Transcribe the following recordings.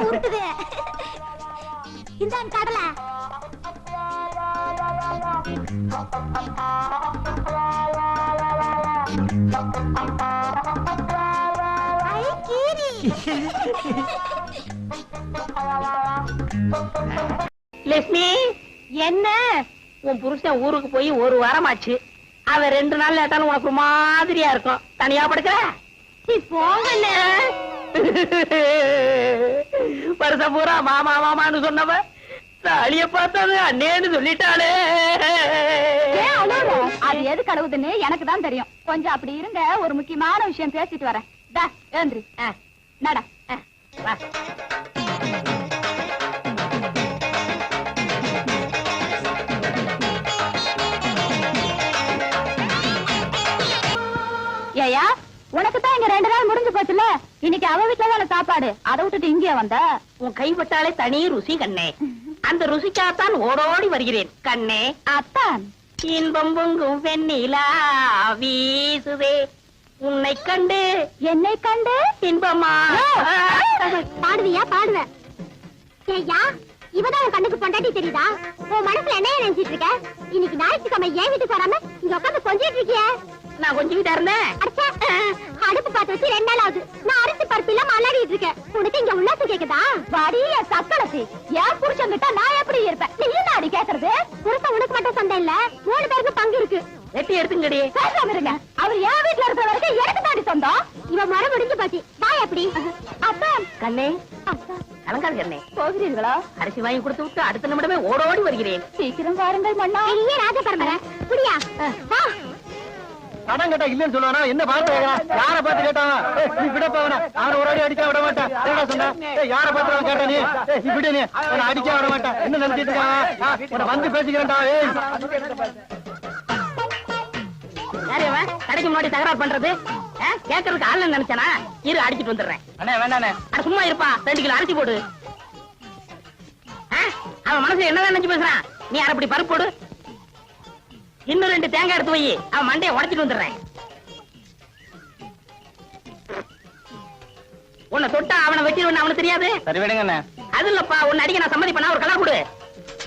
உருட்டுது இந்த கடலை லட்சுமி, என்ன உன் புருஷன் ஊருக்கு போய் ஒரு வாரமாச்சு. அவன் 2 நாள் லேட்டாலும் உனக்கு மாதிரியா இருக்கும். தனியா படுக்கிற போங்க. வருஷம் பூரா மாமா மாமான்னு சொன்னவ தாலிய பார்த்தது அண்ணேன்னு சொல்லிட்டாளே. அது எது கழுவுதுன்னு எனக்கு தான் தெரியும். கொஞ்சம் அப்படி இருங்க, ஒரு முக்கியமான விஷயம் பேசிட்டு வரேன். ஏந்திரி நட. ஏயா, உனக்கு தான் இங்க 2 நாள் முடிஞ்சு போச்சுல. இன்னைக்கு அவ வீட்டுல தான சாப்பாடு. அதை விட்டுட்டு இங்கே வந்த. உன் கைப்பட்டாலே தனி ருசி கண்ணே. அந்த ருசிக்காத்தான் ஓடோடி வருகிறேன் கண்ணே. அத்தான் இன்பம் பொங்கும் வெண்ணிலா வீசுதே, உன்னை கண்டு என்னை கண்டு இன்பமா. பாடுவியா? பாடுவேன். ஏய்யா, இவதான் உன் கண்ணுக்கு பொண்டாட்டி தெரியுதா? உன் மனசுல என்ன நினைச்சிட்டு இருக்க? இன்னைக்கு ஞாயிற்றுக்கிழமை ஏன் வீட்டுக்கு வராம இங்க உட்காந்து கொஞ்சிட்டு இருக்கிய? நான் கொஞ்சம் வீட்டா இருந்தேன். அடுப்பு பார்த்து வச்சு 2 நாள் ஆகுது. நான் அரிசி பருப்பு இல்லாம அல்லாடிட்டு இருக்கேன். உனக்கு இங்க உல்லாசம் கேக்குதா? வடிய சக்களத்தி, என் புருஷன் கிட்ட நான் எப்படி இருப்பேன்? நீ என்ன அடி கேக்குறது? புருஷன் உனக்கு மட்டும் சொந்தம் இல்ல, 3 பேருக்கு பங்கு இருக்கு. வெட்டி எடுத்துங்கடி. பேசாம இருங்க. அவர் என் வீட்டுல இருக்கிற வரைக்கும் எனக்கு தாண்டி சொந்தம். இவன் மரம் முடிஞ்சு போச்சு. வா எப்படி? அப்பா கண்ணே, கலங்காது கண்ணே. போகிறீர்களா? அரிசி வாங்கி கொடுத்து விட்டு அடுத்த நிமிடமே ஓடோடி வருகிறேன். சீக்கிரம் வாருங்கள் மன்னா. இல்லையே ராஜா பரம்பரை. புரியா? பணம் கேட்டா இல்லன்னு சொல்லுவானா? என்ன பார்த்து யார பார்த்து கேட்டான்? நீ விடப்பா அவனை ஒரு அடி அடிக்க விட மாட்டேன். என்ன சொன்ன? யார பார்த்து கேட்டா நீ? விடு, நீ அடிக்க விட மாட்டேன். என்ன நினைச்சிட்டு இருக்கான்? வந்து பேசிக்கிறேன்டா. யாரையவன் கடைக்கு முன்னாடி தகராறு பண்றது? கேட்கறதுக்கு ஆள் நினைச்சானா? இரு, அடிச்சிட்டு வந்துடுறேன். அண்ணே வேண்டாண்ணே. சும்மா இருப்பா. 2 கிலோ அரிசி போடு. அவன் மனசுல என்னதான் நினைச்சு பேசுறான்? நீ அரைப்படி பருப்பு போடு. இன்னும் 2 தேங்காய் எடுத்து வை. அவன் மண்டையை உடைச்சிட்டு வந்துடுறேன். உன்னை தொட்டா அவனை வெட்டிடுவேன் அவனுக்கு தெரியாது. சரி விடுங்க. அது இல்லப்பா, உன்னை அடிக்க நான் சம்மதி பண்ணா ஒரு கலா கொடு.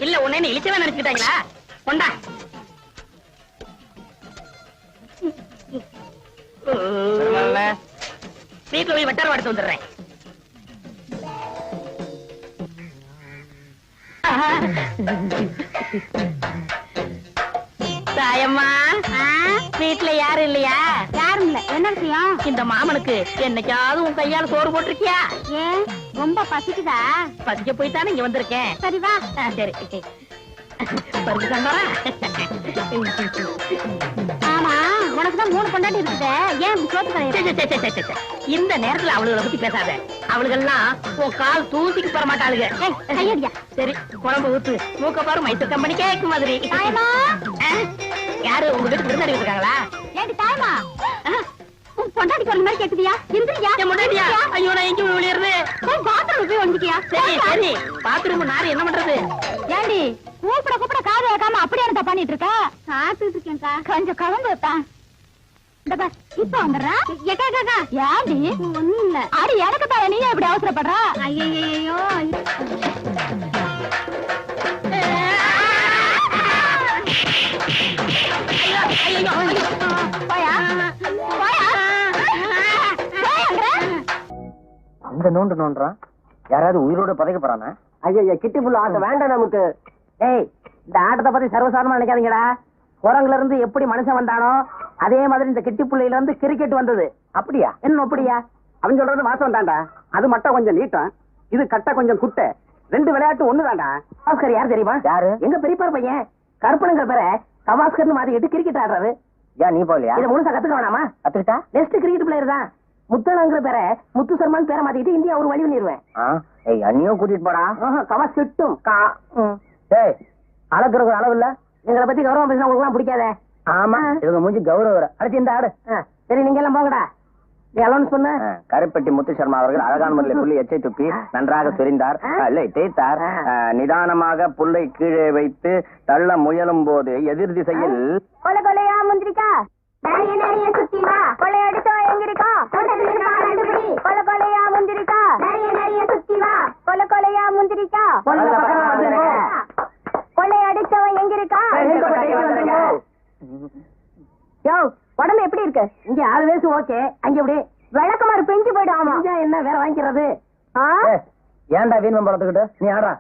இல்ல உன்னை என்ன இழிச்சவே நினைச்சுக்கிட்டாங்களா? கொண்டா. வீட்டுல போய் வெட்டார எடுத்து வந்துடுறேன். தாயம்மா, வீட்டுல யாரும் இல்லையா? யாரும் இல்ல. என்ன விஷயம்? இந்த மாமனுக்கு என்னைக்காவது உன் கையால சோறு போட்டிருக்கியா? ஏன், ரொம்ப பசிக்குதா? பசிக்க போய்தானே இங்க வந்திருக்கேன். சரி வா. சரி பருப்பு சாம்பாரா? ஆமா, உனக்குதான் 3 பொண்டாட்டி இருக்குது. ஏன் சோத்து கிடையாது? இந்த நேரத்துல அவளுகளை பத்தி பேசாத. அவளுகெல்லாம் உன் கால் தூசிக்கு பெற மாட்டாளுங்க. கையடியா. சரி, குழம்பு ஊத்து. மூக்க பாரு, மைசூர் கம்பெனி கேக்கு மாதிரி. யாரு உங்க வீட்டுக்கு விருந்தாடி இருக்காங்களா? ஏண்டி தாயமா, பொண்டாட்டி சொல்ற மாதிரி கேக்குதியா? இந்திரியா முன்னாடியா? ஐயோ, நான் எங்க விளையாடுறது? பாத்ரூம் போய் வந்துக்கியா? சரி சரி, பாத்ரூம் நாரு என்ன பண்றது? ஏண்டி கூப்பிட காது வைக்காம அப்படியே என்ன பண்ணிட்டு இருக்க? சாப்பிட்டு இருக்கேன்க்கா. கொஞ்சம் கலந்து வைத்தான். இப்ப வந்துடுறேன். ஏண்டி ஒண்ணும் இல்ல. அடி எனக்கு தான், நீ எப்படி அவசரப்படுற? ஐயோ, அந்த நோண்டு நோண்டுறான். யாராவது உயிரோட பதைக்க போறானா? ஐயா, கிட்டி புள்ள ஆட்டம் வேண்டாம் நமக்கு. ஏய், இந்த ஆட்டத்தை பத்தி சர்வசாதாரணமா நினைக்காதீங்கடா. குரங்குல இருந்து எப்படி மனுஷன் வந்தானோ அதே மாதிரி இந்த கிட்டி புள்ளையில இருந்து கிரிக்கெட் வந்தது. அப்படியா? என்ன அப்படியா? அவன் சொல்றது வாசம் தாண்டா. அது மட்டும் கொஞ்சம் நீட்டம், இது கட்ட கொஞ்சம் குட்டை. 2 விளையாட்டு ஒண்ணுதாண்டா. கவாஸ்கர் யார் தெரியுமா? யாரு? எங்க பெரியப்பார் பையன் கருப்பனுங்கிற பேரை கவாஸ்கர்னு மாத்திக்கிட்டு கிரிக்கெட் ஆடுறாரு. ஏன் நீ போலியா? இதை முழுசா கத்துக்க வேணாமா? கத்துக்கிட்டா நெக்ஸ்ட் கிரிக்கெட் பிளேயர் தான். முத்தளங்கிற பேரை முத்து சர்மான் பேரை மாத்திக்கிட்டு இந்தியா ஒரு வழி பண்ணிடுவேன். அண்ணியும் கூட்டிட்டு போடா. கவாஸ் கிட்டும். அளக்குறது அளவு இல்ல. எங்களை பத்தி கௌரவம் பேசினா உங்களுக்கு எல்லாம் பிடிக்காத. ஆமா, இவங்க மூஞ்சி கௌரவம். அடுத்து இந்த ஆடு. சரி, நீங்க எல்லாம் போங்கடா. நீ அலௌன்ஸ் பண்ண. கருப்பட்டி முத்து சர்மா அவர்கள் அழகான முறையில் புள்ளி எச்சை துப்பி நன்றாக சொரிந்தார், இல்லை தேய்த்தார். நிதானமாக புல்லை கீழே வைத்து தள்ள முயலும் போது எதிர் திசையில் கொலை கொலையா முந்திரிக்கா நிறைய நிறைய சுத்தி வா கொலை அடிச்சா எங்க இருக்கா கொலை கொலையா முந்திரிக்கா நிறைய நிறைய சுத்தி வா கொலை கொலையா முந்திரிக்கா கொலை அடிச்சவன் எங்க இருக்கா. யோ உடம்பு எப்படி இருக்கு? இங்க 6 வயசு ஓகே, அங்க எப்படி விளக்கமாறு பெஞ்சு போயிடு. ஆமா என்ன வேற வாங்கிக்கிறது? ஏன்டா வீண் பழத்துக்கிட்டு நீ ஆடுறா.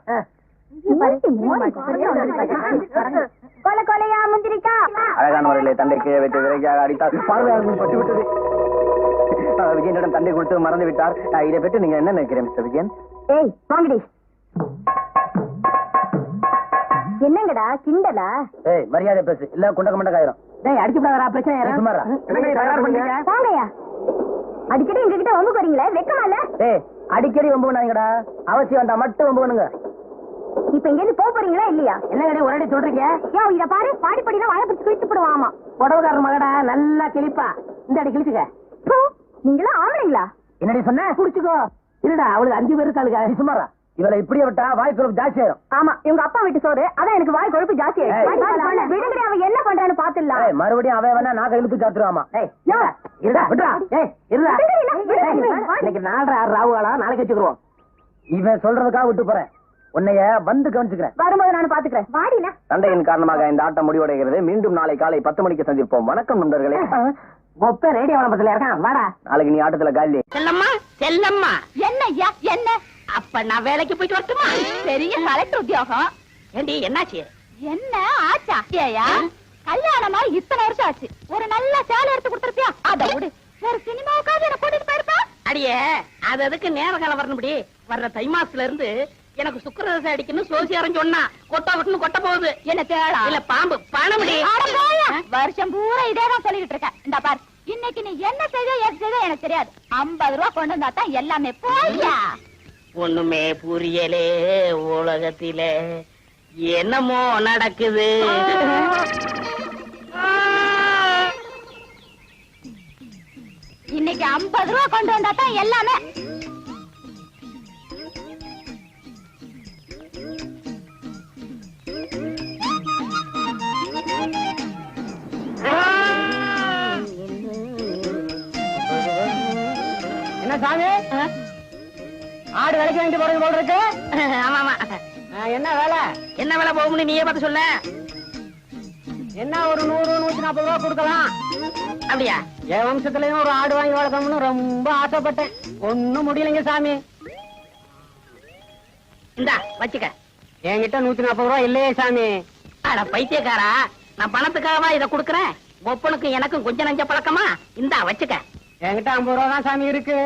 கொலை கொலையா முந்திரிக்கா அழகான முறையில் தண்டை கீழே வைத்து விரைவாக அடித்தார். பார்வையாளர்கள் பட்டு விட்டது. விஜயனிடம் தண்டை கொடுத்து மறந்து விட்டார். இதை பற்றி நீங்க என்ன நினைக்கிறீங்க மிஸ்டர் விஜயன்? ஏய் வாங்கடி. என்னங்கடா கிண்டலா? ஏய் மரியாதை பேசு, இல்ல குண்டக்க மண்டக்காயிரும். டேய் அடிச்சு போடாதடா, பிரச்சனை சும்மாரா. வாங்கயா. அடிக்கடி எங்க கிட்ட வம்பு போறீங்களே, வெக்கமா இல்ல? ஏய் அடிக்கடி வம்பு பண்ணாங்கடா, அவசியம் வந்தா மட்டும் வம்பு பண்ணுங்க. இப்ப இங்க இருந்து போறீங்களா இல்லையா? என்ன கடை ஒரு அடி சொல்றீங்க? யோ இத பாரு, பாடிப்படினா வாய பிடிச்சு கிழிச்சு போடுவாமா. புடவைக்காரர் மகடா நல்லா கிழிப்பா, இந்த அடி கிழிச்சுக்க. நீங்களா ஆம்பளைங்களா? என்னடி சொன்ன? குடிச்சுக்கோ. இருடா, அவளுக்கு 5 பேர் இருக்காளுங்க. சும்மாரா, இவளை இப்படியே விட்டா வாய் கொழுப்பு ஜாஸ்தி ஆயிரும். ஆமா இவங்க அப்பா வீட்டு சோறு, அதான் எனக்கு வாய் கொழுப்பு ஜாஸ்தி ஆயிடும். விடுங்கடி, அவன் என்ன பண்றான்னு பாத்துடலாம். மறுபடியும் அவன் வேணா நாக்க இழுத்து சாத்துருவாமா. இருடா விடுறா. இருடா. இன்னைக்கு 4:30 ராவுகாலா, நாளைக்கு வச்சுக்கிறோம். இவன் சொல்றதுக்காக விட்டு போறேன், உன்னைய வந்து கவனிச்சுக்கிறேன். வரும்போது நான் பாத்துக்கிறேன். வாடினா. சண்டையின் காரணமாக இந்த ஆட்டம் முடிவடைகிறது. மீண்டும் நாளை காலை 10 மணிக்கு சந்திப்போம். வணக்கம் நண்பர்களே. ஒப்ப ரேடியோ வளப்பத்துல இருக்கான், வாடா. நாளைக்கு நீ ஆட்டத்துல காலி. செல்லம்மா செல்லம்மா. என்ன ஐயா என்ன? அப்ப நான் வேலைக்கு போயிட்டு வரட்டுமா? பெரிய கலெக்டர் உத்தியோகம். ஏண்டி என்னாச்சு? என்ன ஆச்சா? ஐயா கல்யாணமா இத்தனை வருஷம் ஆச்சு, ஒரு நல்ல சேலை எடுத்து கொடுத்துருப்பியா? அத விடு, ஒரு சினிமாவுக்காவது என்ன கூட்டிட்டு போயிருப்பா. அடியே அது அதுக்கு நேர காலம் வரணும்படி. வர்ற தை மாசத்துல இருந்து எனக்கு சுக்கரதசை அடிக்கணும் சோசியாரம் சொன்னா கொட்டா விட்டுன்னு கொட்ட போகுது. என்ன தேடா? இல்ல பாம்பு பணமுடி. வருஷம் பூரா இதேதான் சொல்லிட்டு இருக்க. இந்த பாரு, இன்னைக்கு நீ என்ன செய்த ஏது செய்த எனக்கு தெரியாது. 50 ரூபா கொண்டு வந்தா தான் எல்லாமே. போய்யா. ஒண்ணுமே புரியலே உலகத்திலே, என்னமோ நடக்குது. இன்னைக்கு 50 ரூபா கொண்டு வந்தா தான் எல்லாமே. என்ன சாமி, ஆடு விலைக்கு வாங்கிட்டு போறது போல இருக்கு. ஆமா ஆமா. என்ன வேலை? என்ன வேலை போகும்னு நீயே பார்த்து சொல்ல. என்ன ஒரு 100-140 ரூபா கொடுக்கலாம். அப்படியா? என் வம்சத்துலயும் ஒரு ஆடு வாங்கி வளர்க்கணும்னு ரொம்ப ஆசைப்பட்டேன், ஒண்ணும் முடியலைங்க சாமி. இந்தா வச்சுக்க. என்கிட்ட 140 ரூபா இல்லையே சாமி. அட பைத்தியக்காரா, நான் பணத்துக்காகவா இதை கொடுக்கறேன்? ஒப்பனுக்கு எனக்கும் கொஞ்சம் நஞ்ச பழக்கமா? இந்தா வச்சுக்க. என்கிட்ட 50 ரூபா தான் சாமி இருக்கு.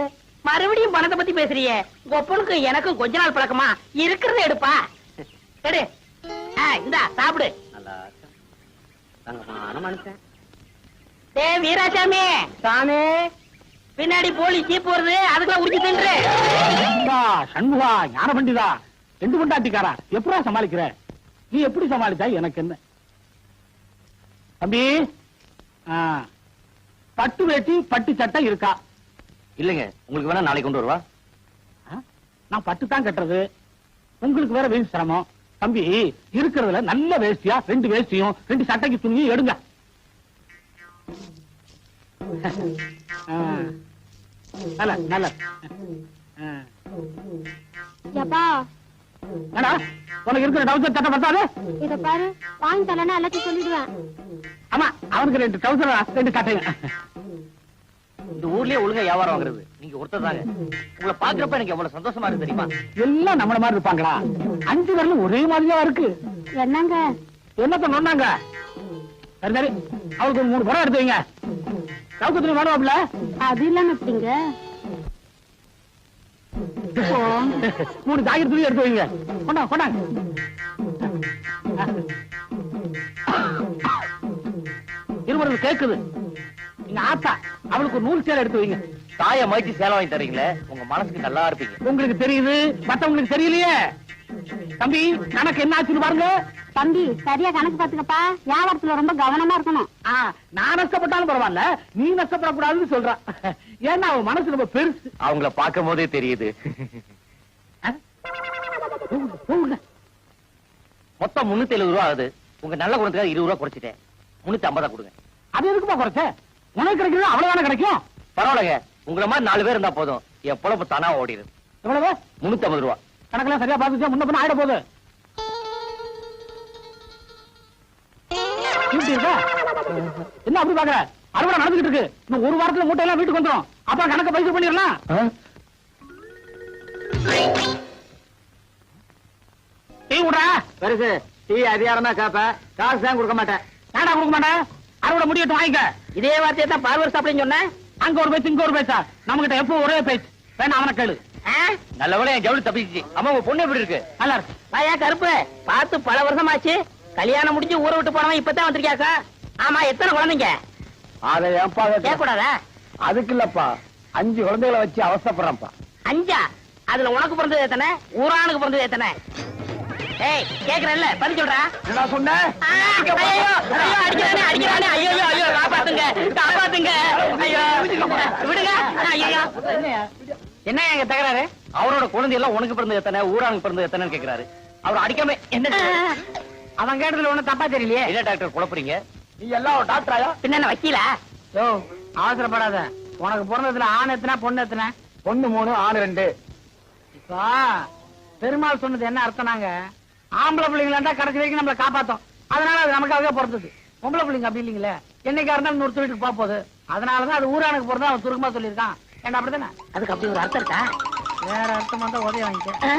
மறுபடியும் பணத்தை பத்தி பேசுறியே. ஒப்பனுக்கு எனக்கும் கொஞ்ச நாள் பழக்கமா? இருக்கிறத எடுப்பா. எடு. இந்தா சாப்பிடு. மனுஷன். டே வீராசாமி சாமி, பின்னாடி போலீஸ் ஜீப் வருது, அதுக்குள்ள உரிச்சு தின்று. சண்முகா, ஞான பண்டிதா, 2 கொண்டாட்டிக்காரா, எப்படா சமாளிக்கிற? நீ எப்படி சமாளிச்சா எனக்கு என்ன? தம்பி, பட்டு வேட்டி பட்டு சட்டை இருக்கா? இல்லைங்க, உங்களுக்கு வேணா நாளைக்கு கொண்டு வருவா. நான் பட்டு தான் கட்டுறது, உங்களுக்கு வேற வேஸ்ட் சிரமம். தம்பி, இருக்கிறதுல நல்ல வேஷ்டியா 2 வேஷ்டியும் 2 சட்டைக்கு துணியும் எடுங்க. நல்ல நல்ல. உனக்கு இருக்கிற டவுசர் சட்டை பத்தாது? இத பாரு, வாங்கி தரலன்னா எல்லாத்தையும் சொல்லிடுவேன். ஆமா, அவனுக்கு 2 டவுசர் 2 சட்டைங்க. இந்த ஊர்லயே ஒழுங்கா வியாபாரம் வாங்குறது நீங்க ஒருத்தர் தாங்க. உங்களை பாக்குறப்ப எனக்கு எவ்வளவு சந்தோஷமா இருக்கு தெரியுமா? எல்லாம் நம்மள மாதிரி இருப்பாங்களா? 5 பேர்ல ஒரே மாதிரியா இருக்கு. என்னங்க என்னத்த நொன்னாங்க? சரி சரி, அவளுக்கு ஒரு 3 படம் எடுத்து வைங்க. சவுக்கத்துல வேணும்ல? அது இல்லாம எப்படிங்க? 3 ஜாக்கெட் துணி எடுத்து வைங்க. கொண்டாங்க கொண்டாங்க. இருவருக்கு கேக்குது. நீங்க ஆத்தா, அவளுக்கு ஒரு 100 சேலை எடுத்து வைங்க. தாய மதிச்சு சேலை வாங்கி தரீங்களே, உங்க மனசுக்கு நல்லா இருப்பீங்க. உங்களுக்கு தெரியுது, மத்தவங்களுக்கு தெரியலையே. தம்பி, கணக்கு என்ன ஆச்சுன்னு பாருங்க. தம்பி, சரியா கணக்கு பாத்துக்கப்பா. வியாபாரத்துல ரொம்ப கவனமா இருக்கணும். நான் நஷ்டப்பட்டாலும் பரவாயில்ல, நீ நஷ்டப்படக்கூடாதுன்னு சொல்றான். ஏன்னா அவன் மனசு ரொம்ப பெருசு. அவங்கள பார்க்கும் போதே தெரியுது. மொத்தம் 370 ரூபா ஆகுது. உங்க நல்ல குணத்துக்காக 20 ரூபா குறைச்சிட்டேன். 350 கொடுங்க. அது எதுக்குப்பா குறைச்ச? உனக்கு கிடைக்கிறது அவ்வளவுதானே கிடைக்கும். பரவாயில்லைங்க, உங்களை மாதிரி 4 பேர் இருந்தா போதும், என் பொழப்பு தானா ஓடிடுது. எவ்வளவு? 350 ரூபா. கணக்கெல்லாம் சரியா பார்த்துச்சா? முன்ன பின்ன ஆயிட போகுது. என்ன அப்படி பாக்குற? அறுவடை நடந்துகிட்டு இருக்கு. இன்னும் ஒரு வாரத்துல மூட்டை எல்லாம் வீட்டுக்கு வந்துடும். அப்புறம் கணக்கு பைசல் பண்ணிடலாம். டீ விடுறா. பெருசு டீ அதிகாரமா கேப்ப, காசு தான் கொடுக்க மாட்டேன். ஏடா கொடுக்க மாட்டேன்? அறுவடை முடியட்டும் வாங்கிக்க. இதே வார்த்தையை தான் பார்வர் சாப்பிடுன்னு சொன்னேன். அங்க ஒரு பேச்சு, இங்க ஒரு பேச்சா? நம்ம கிட்ட எப்போ ஒரே பேச்சு. வேணா அவனை கேளு. நல்ல வேளை என் ஜவுளி தப்பிச்சு. அம்மா உங்க பொண்ணு எப்படி இருக்கு? நல்லா இருக்கு. வாயா கருப்பு, பார்த்து பல வருஷமாச்சு. கல்யாணம் முடிஞ்சு ஊரை விட்டு போனவன் இப்பதான் வந்திருக்கியாக்கா. ஆமா, எத்தனை குழந்தைங்க? அதை ஏன்பா கேட்க கூடாதா? அதுக்கு இல்லப்பா, 5 குழந்தைகளை வச்சு அவசரப்படுறப்பா. 5? அதுல உனக்கு பிறந்தது எத்தனை? ஊரானுக்கு பிறந்தது எத்தனை? ஏய், கேக்குறல்ல, பதில் சொல்றா. என்ன சொன்ன? ஐயோ ஐயோ, அடிக்கிறானே அடிக்கிறானே. ஐயோ ஐயோ, காப்பாத்துங்க காப்பாத்துங்க. ஐயோ விடுங்க. ஐயோ, என்ன எங்க தகராறு? அவரோட குழந்தை எல்லாம் உனக்கு பிறந்தது எத்தனை, ஊரானுக்கு பிறந்தது எத்தனைன்னு கேக்குறாரு. அவர் அடிக்காம என்ன? அவன் கேட்டதுல ஒண்ணு தப்பா தெரியலையே. என்ன டாக்டர் குழப்பறீங்க? நீ எல்லாம் ஒரு டாக்டராயா? பின்ன என்ன வக்கீலா? யோ, அவசரப்படாத. உனக்கு பிறந்ததுல ஆண் எத்தனை, பொண்ணு எத்தனை? பொண்ணு 3, ஆண் 2. இப்போ பெருமாள் சொன்னது என்ன அர்த்தம்னாங்க, ஆம்பளை பிள்ளைங்களா கடைசி வரைக்கும் நம்மளை காப்பாத்தோம். அதனால அது நமக்காக பிறந்தது. பொம்பளை பிள்ளைங்க அப்படி இல்லைங்களே, என்னைக்கா இருந்தாலும் இன்னொரு வீட்டுக்கு போக போகுது. அதனாலதான் அது ஊரானுக்கு போறதா அவன் சுருக்கமா சொல்லியிருக்கான். ஏன்னா அப்படித்தானே? அதுக்கு அப்படி ஒரு அர்த்தம் இருக்கா? வேற அர்த்தம் வந்தா உதவி வாங்கிக்க.